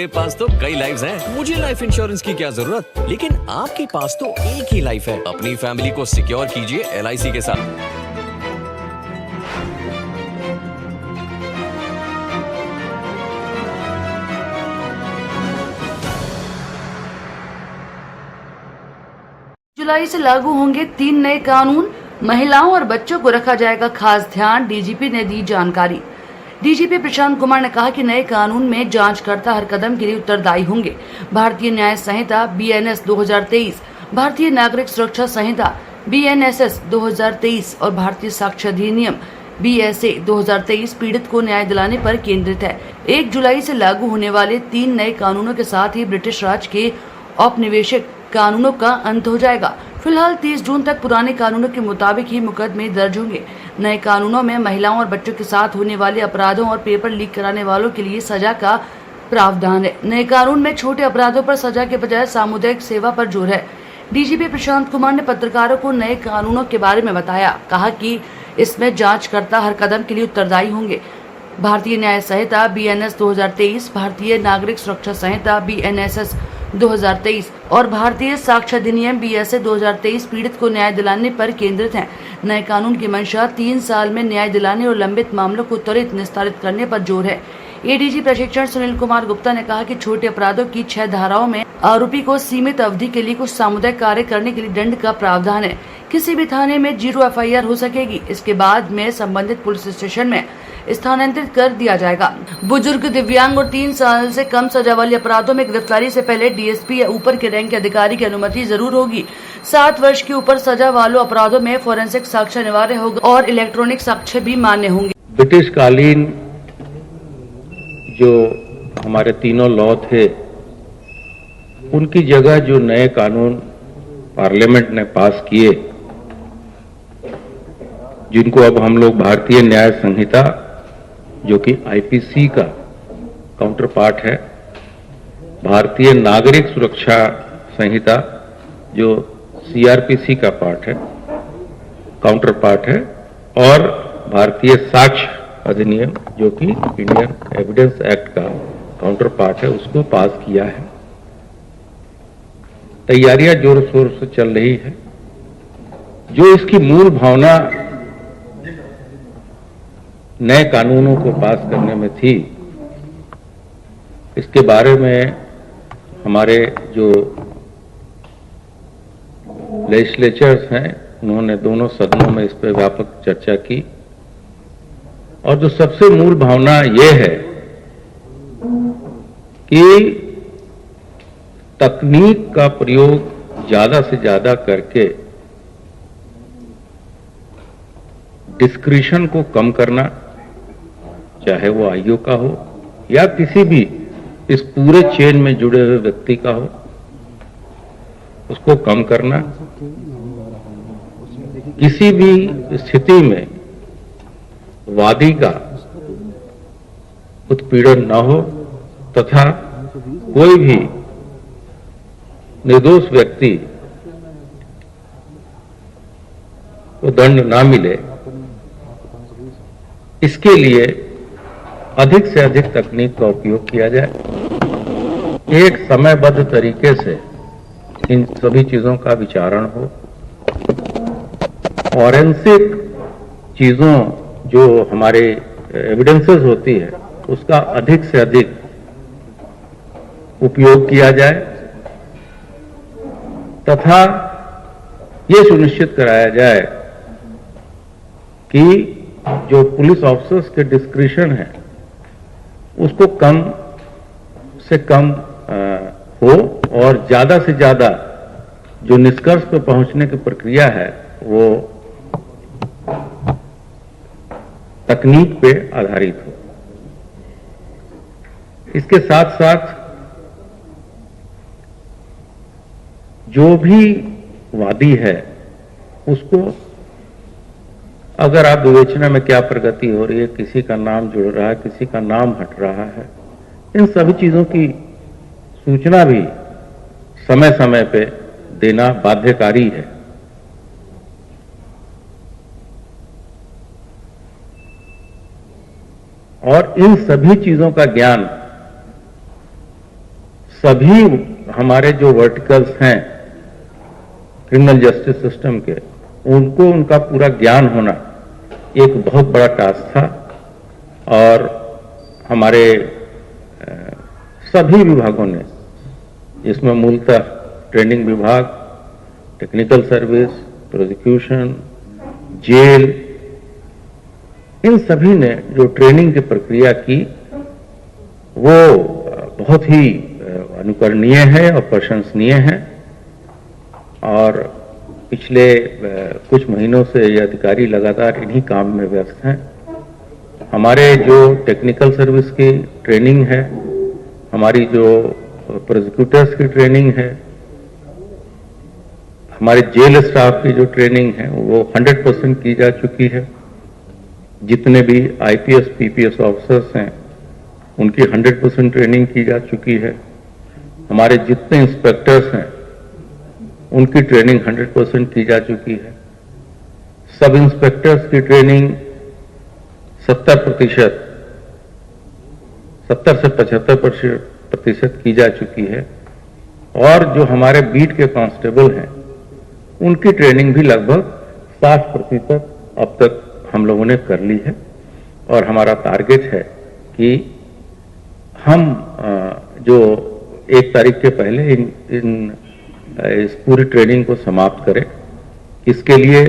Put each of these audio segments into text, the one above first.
पास तो कई लाइफ्स हैं। मुझे लाइफ इंश्योरेंस की क्या जरूरत, लेकिन आपके पास तो एक ही लाइफ है। अपनी फैमिली को सिक्योर कीजिए LIC के साथ। जुलाई से लागू होंगे 3 नए कानून, महिलाओं और बच्चों को रखा जाएगा खास ध्यान, डीजीपी ने दी जानकारी। डीजीपी प्रशांत कुमार ने कहा कि नए कानून में जांचकर्ता हर कदम के लिए उत्तरदायी होंगे। भारतीय न्याय संहिता BNS 2023, भारतीय नागरिक सुरक्षा संहिता BNSS 2023 और भारतीय साक्ष्य अधिनियम BSA 2023 पीड़ित को न्याय दिलाने पर केंद्रित है। 1 जुलाई से लागू होने वाले 3 नए कानूनों के साथ ही ब्रिटिश राज के औपनिवेशिक कानूनों का अंत हो जाएगा। फिलहाल 30 जून तक पुराने कानूनों के मुताबिक ही मुकदमे दर्ज होंगे। नए कानूनों में महिलाओं और बच्चों के साथ होने वाले अपराधों और पेपर लीक कराने वालों के लिए सजा का प्रावधान है। नए कानून में छोटे अपराधों पर सजा के बजाय सामुदायिक सेवा पर जोर है। डीजीपी प्रशांत कुमार ने पत्रकारों को नए कानूनों के बारे में बताया। कहा कि इसमें जांचकर्ता हर कदम के लिए उत्तरदायी होंगे। भारतीय न्याय संहिता BNS 2023, भारतीय नागरिक सुरक्षा संहिता BNSS 2023 और भारतीय साक्ष्य अधिनियम BSA 2023 पीड़ित को न्याय दिलाने पर केंद्रित हैं। नए कानून की मंशा 3 साल में न्याय दिलाने और लंबित मामलों को त्वरित निस्तारित करने पर जोर है। ADG प्रशिक्षण सुनील कुमार गुप्ता ने कहा कि छोटे अपराधों की 6 धाराओं में आरोपी को सीमित अवधि के लिए कुछ सामुदायिक कार्य करने के लिए दंड का प्रावधान है। किसी भी थाने में 0 FIR हो सकेगी। इसके बाद में संबंधित पुलिस स्टेशन में स्थानांतरित कर दिया जाएगा। बुजुर्ग, दिव्यांग और 3 साल से कम सजा वाले अपराधों में गिरफ्तारी से पहले DSP या ऊपर के रैंक के अधिकारी की अनुमति जरूर होगी। 7 वर्ष के ऊपर सजा वालों अपराधों में फोरेंसिक साक्ष्य अनिवार्य होगा और इलेक्ट्रॉनिक साक्ष्य भी मान्य होंगे। ब्रिटिश कालीन जो हमारे तीनों लॉ थे, उनकी जगह जो नए कानून पार्लियामेंट ने पास किए, जिनको अब हम लोग भारतीय न्याय संहिता जो कि IPC का काउंटर पार्ट है, भारतीय नागरिक सुरक्षा संहिता जो CRPC का पार्ट है, काउंटर पार्ट है, और भारतीय साक्ष्य अधिनियम जो कि इंडियन एविडेंस एक्ट का काउंटर पार्ट है, उसको पास किया है। तैयारियां जोर शोर से चल रही है। जो इसकी मूल भावना नए कानूनों को पास करने में थी, इसके बारे में हमारे जो लेजिस्लेचर्स हैं, उन्होंने दोनों सदनों में इस पर व्यापक चर्चा की। और जो सबसे मूल भावना यह है कि तकनीक का प्रयोग ज्यादा से ज्यादा करके डिस्क्रिशन को कम करना, चाहे वो IO का हो या किसी भी इस पूरे चेन में जुड़े हुए व्यक्ति का हो, उसको कम करना। किसी भी स्थिति में वादी का उत्पीड़न न हो तथा कोई भी निर्दोष व्यक्ति को दंड ना मिले, इसके लिए अधिक से अधिक तकनीक का उपयोग किया जाए। एक समयबद्ध तरीके से इन सभी चीजों का विचारण हो। फॉरेंसिक चीजों जो हमारे एविडेंसेस होती है, उसका अधिक से अधिक उपयोग किया जाए तथा ये सुनिश्चित कराया जाए कि जो पुलिस ऑफिसर्स के डिस्क्रिशन है, उसको कम से कम हो और ज्यादा से ज्यादा जो निष्कर्ष पर पहुंचने की प्रक्रिया है, वो तकनीक पे आधारित हो। इसके साथ साथ जो भी वादी है, उसको अगर आप विवेचना में क्या प्रगति हो रही है, किसी का नाम जुड़ रहा है, किसी का नाम हट रहा है, इन सभी चीजों की सूचना भी समय समय पे देना बाध्यकारी है। और इन सभी चीजों का ज्ञान सभी हमारे जो वर्टिकल्स हैं क्रिमिनल जस्टिस सिस्टम के, उनको उनका पूरा ज्ञान होना एक बहुत बड़ा टास्क था। और हमारे सभी विभागों ने, इसमें मूलतः ट्रेनिंग विभाग, टेक्निकल सर्विस, प्रोसिक्यूशन, जेल, इन सभी ने जो ट्रेनिंग की प्रक्रिया की वो बहुत ही अनुकरणीय है और प्रशंसनीय है। और पिछले कुछ महीनों से ये अधिकारी लगातार इन्हीं काम में व्यस्त हैं। हमारे जो टेक्निकल सर्विस की ट्रेनिंग है, हमारी जो प्रोसिक्यूटर्स की ट्रेनिंग है, हमारे जेल स्टाफ की जो ट्रेनिंग है वो 100% की जा चुकी है। जितने भी आईपीएस पीपीएस ऑफिसर्स हैं उनकी 100% ट्रेनिंग की जा चुकी है। हमारे जितने इंस्पेक्टर्स हैं उनकी ट्रेनिंग 100% की जा चुकी है। सब इंस्पेक्टर्स की ट्रेनिंग 70% से 75% की जा चुकी है। और जो हमारे बीट के कांस्टेबल हैं उनकी ट्रेनिंग भी लगभग 60% अब तक हम लोगों ने कर ली है। और हमारा टारगेट है कि हम जो 1 तारीख के पहले इस पूरी ट्रेनिंग को समाप्त करें। इसके लिए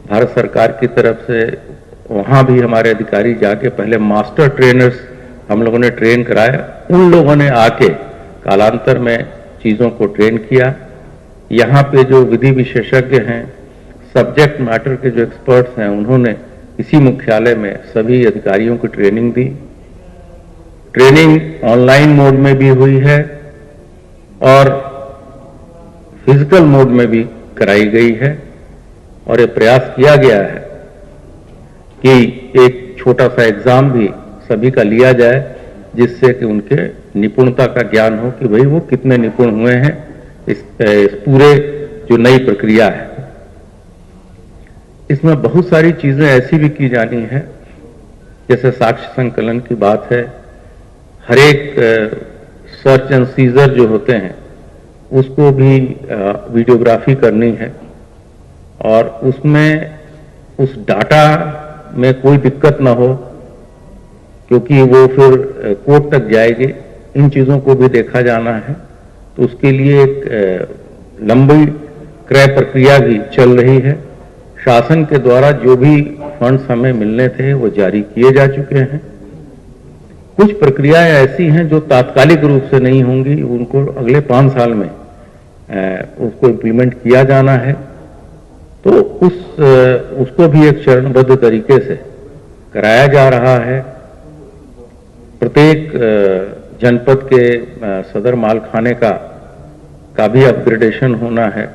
भारत सरकार की तरफ से वहां भी हमारे अधिकारी जाके पहले मास्टर ट्रेनर्स हम लोगों ने ट्रेन कराया, उन लोगों ने आके कालांतर में चीजों को ट्रेन किया। यहाँ पे जो विधि विशेषज्ञ हैं, सब्जेक्ट मैटर के जो एक्सपर्ट्स हैं, उन्होंने इसी मुख्यालय में सभी अधिकारियों को ट्रेनिंग दी। ट्रेनिंग ऑनलाइन मोड में भी हुई है और फिजिकल मोड में भी कराई गई है। और ये प्रयास किया गया है कि एक छोटा सा एग्जाम भी सभी का लिया जाए, जिससे कि उनके निपुणता का ज्ञान हो कि भाई वो कितने निपुण हुए हैं इस पूरे जो नई प्रक्रिया है। इसमें बहुत सारी चीजें ऐसी भी की जानी है, जैसे साक्ष्य संकलन की बात है। हर एक सर्च एंड सीजर जो होते हैं उसको भी वीडियोग्राफी करनी है और उसमें उस डाटा में कोई दिक्कत ना हो, क्योंकि वो फिर कोर्ट तक जाएगी। इन चीजों को भी देखा जाना है। तो उसके लिए एक लंबी क्रय प्रक्रिया भी चल रही है। शासन के द्वारा जो भी फंड्स हमें मिलने थे वो जारी किए जा चुके हैं। कुछ प्रक्रियाएं ऐसी हैं जो तात्कालिक रूप से नहीं होंगी, उनको अगले 5 साल में उसको इम्प्लीमेंट किया जाना है। तो उसको भी एक चरणबद्ध तरीके से कराया जा रहा है। प्रत्येक जनपद के सदर मालखाने का भी अपग्रेडेशन होना है।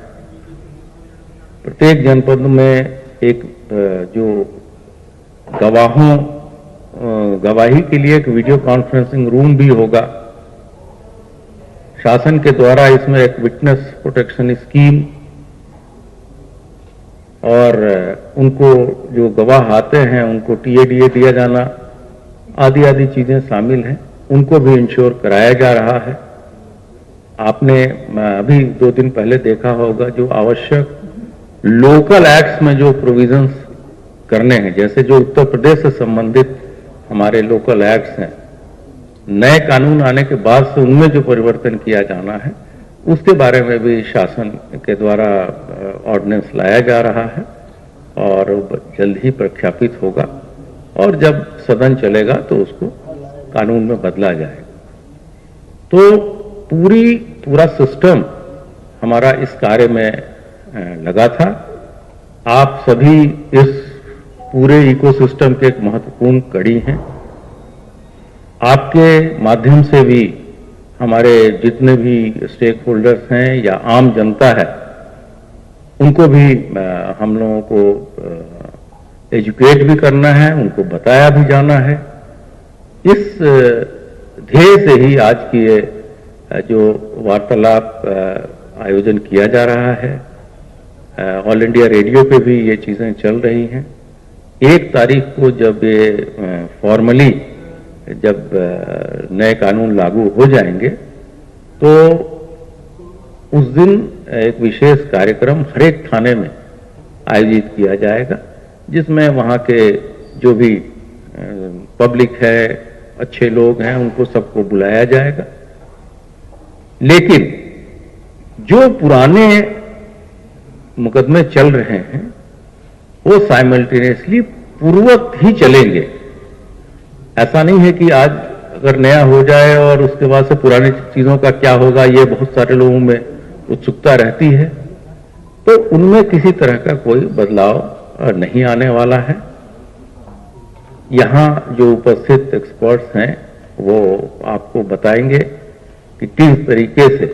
प्रत्येक जनपद में एक जो गवाही के लिए एक वीडियो कॉन्फ्रेंसिंग रूम भी होगा। शासन के द्वारा इसमें एक विटनेस प्रोटेक्शन स्कीम और उनको जो गवाह आते हैं उनको टीएडीए दिया जाना, आदि चीजें शामिल हैं। उनको भी इंश्योर कराया जा रहा है। आपने अभी 2 दिन पहले देखा होगा जो आवश्यक लोकल एक्ट्स में जो प्रोविजंस करने हैं, जैसे जो उत्तर प्रदेश से संबंधित हमारे लोकल एक्ट्स हैं, नए कानून आने के बाद से उनमें जो परिवर्तन किया जाना है उसके बारे में भी शासन के द्वारा ऑर्डिनेंस लाया जा रहा है और जल्द ही प्रख्यापित होगा। और जब सदन चलेगा तो उसको कानून में बदला जाएगा। तो पूरा सिस्टम हमारा इस कार्य में लगा था। आप सभी इस पूरे इकोसिस्टम के एक महत्वपूर्ण कड़ी हैं। आपके माध्यम से भी हमारे जितने भी स्टेक होल्डर्स हैं या आम जनता है, उनको भी हम लोगों को एजुकेट भी करना है, उनको बताया भी जाना है। इस ध्येय से ही आज की ये जो वार्तालाप आयोजन किया जा रहा है, ऑल इंडिया रेडियो पे भी ये चीजें चल रही हैं। 1 तारीख को जब ये फॉर्मली जब नए कानून लागू हो जाएंगे तो उस दिन एक विशेष कार्यक्रम हर एक थाने में आयोजित किया जाएगा, जिसमें वहाँ के जो भी पब्लिक है, अच्छे लोग हैं, उनको सबको बुलाया जाएगा। लेकिन जो पुराने मुकदमे चल रहे हैं वो साइमल्टेनियसली पूर्ववत ही चलेंगे। ऐसा नहीं है कि आज अगर नया हो जाए और उसके बाद से पुरानी चीजों का क्या होगा, ये बहुत सारे लोगों में उत्सुकता रहती है, तो उनमें किसी तरह का कोई बदलाव नहीं आने वाला है। यहां जो उपस्थित एक्सपर्ट्स हैं वो आपको बताएंगे कि किस तरीके से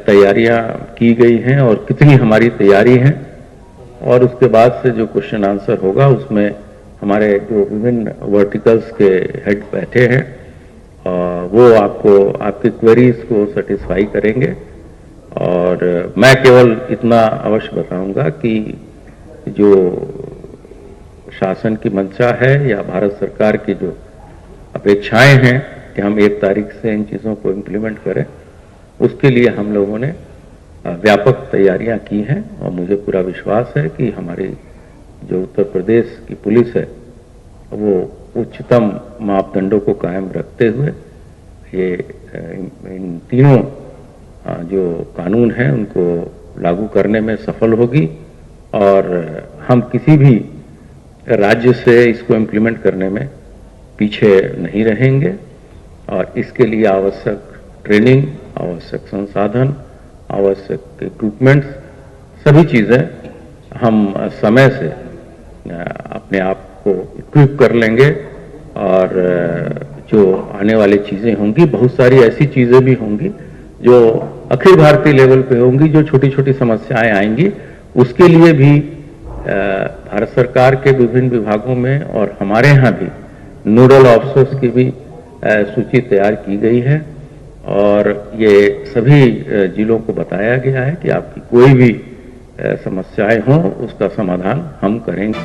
तैयारियां की गई हैं और कितनी हमारी तैयारी है, और उसके बाद से जो क्वेश्चन आंसर होगा उसमें हमारे जो विभिन्न वर्टिकल्स के हेड बैठे हैं वो आपको आपकी क्वेरीज को सेटिस्फाई करेंगे। और मैं केवल इतना अवश्य बताऊंगा कि जो शासन की मंशा है या भारत सरकार की जो अपेक्षाएं हैं कि हम 1 तारीख से इन चीज़ों को इम्प्लीमेंट करें, उसके लिए हम लोगों ने व्यापक तैयारियां की हैं। और मुझे पूरा विश्वास है कि हमारी जो उत्तर प्रदेश की पुलिस है वो उच्चतम मापदंडों को कायम रखते हुए ये इन तीनों जो कानून हैं उनको लागू करने में सफल होगी। और हम किसी भी राज्य से इसको इम्प्लीमेंट करने में पीछे नहीं रहेंगे, और इसके लिए आवश्यक ट्रेनिंग, आवश्यक संसाधन, आवश्यक इक्विपमेंट्स, सभी चीज़ें हम समय से अपने आप को इक्विप कर लेंगे। और जो आने वाली चीज़ें होंगी, बहुत सारी ऐसी चीज़ें भी होंगी जो अखिल भारतीय लेवल पे होंगी, जो छोटी छोटी समस्याएं आएंगी, उसके लिए भी भारत सरकार के विभिन्न विभागों में और हमारे यहाँ भी नोडल ऑफिसर्स की भी सूची तैयार की गई है। और ये सभी जिलों को बताया गया है कि आपकी कोई भी समस्याएं हों उसका समाधान हम करेंगे।